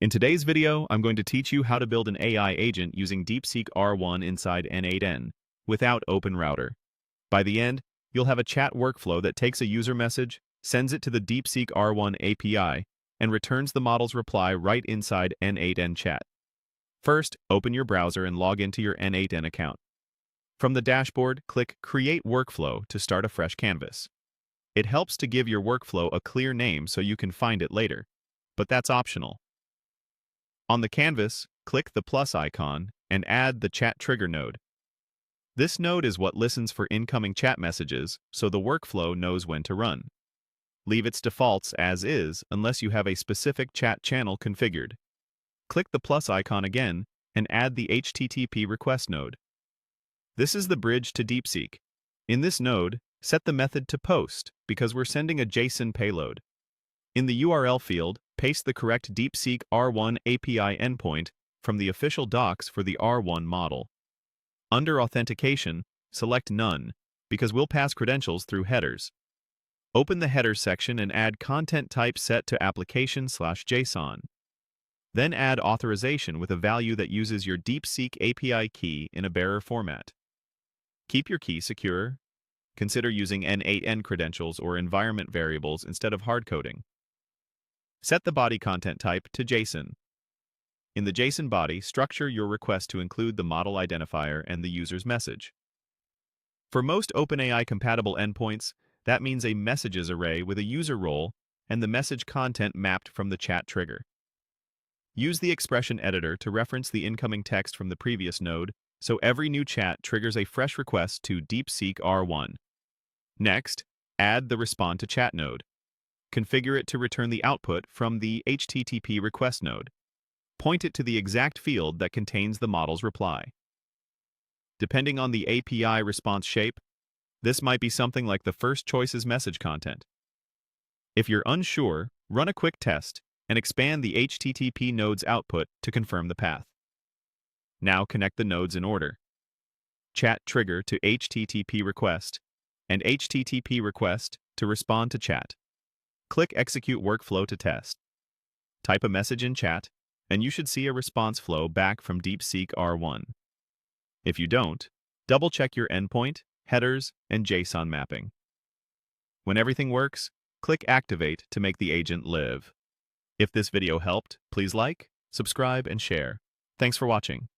In today's video, I'm going to teach you how to build an AI agent using DeepSeek R1 inside n8n without openrouter. By the end, you'll have a chat workflow that takes a user message, sends it to the DeepSeek R1 API, and returns the model's reply right inside n8n chat. First, open your browser and log into your n8n account. From the dashboard, click Create Workflow to start a fresh canvas. It helps to give your workflow a clear name so you can find it later, but that's optional. On the canvas, click the plus icon and add the chat trigger node. This node is what listens for incoming chat messages, so the workflow knows when to run. Leave its defaults as is unless you have a specific chat channel configured. Click the plus icon again and add the HTTP request node. This is the bridge to DeepSeek. In this node, set the method to post because we're sending a JSON payload. In the URL field, paste the correct DeepSeek R1 API endpoint from the official docs for the R1 model. Under Authentication, select None, because we'll pass credentials through headers. Open the Headers section and add content type set to application/JSON. Then add authorization with a value that uses your DeepSeek API key in a bearer format. Keep your key secure. Consider using n8n credentials or environment variables instead of hardcoding. Set the body content type to JSON. In the JSON body, structure your request to include the model identifier and the user's message. For most OpenAI-compatible endpoints, that means a messages array with a user role and the message content mapped from the chat trigger. Use the expression editor to reference the incoming text from the previous node, so every new chat triggers a fresh request to DeepSeek R1. Next, add the Respond to Chat node. Configure it to return the output from the HTTP request node. Point it to the exact field that contains the model's reply. Depending on the API response shape, this might be something like the first choice's message content. If you're unsure, run a quick test and expand the HTTP node's output to confirm the path. Now connect the nodes in order. Chat trigger to HTTP request and HTTP request to respond to chat. Click Execute Workflow to test. Type a message in chat, and you should see a response flow back from DeepSeek R1. If you don't, double-check your endpoint, headers, and JSON mapping. When everything works, click Activate to make the agent live. If this video helped, please like, subscribe, and share. Thanks for watching.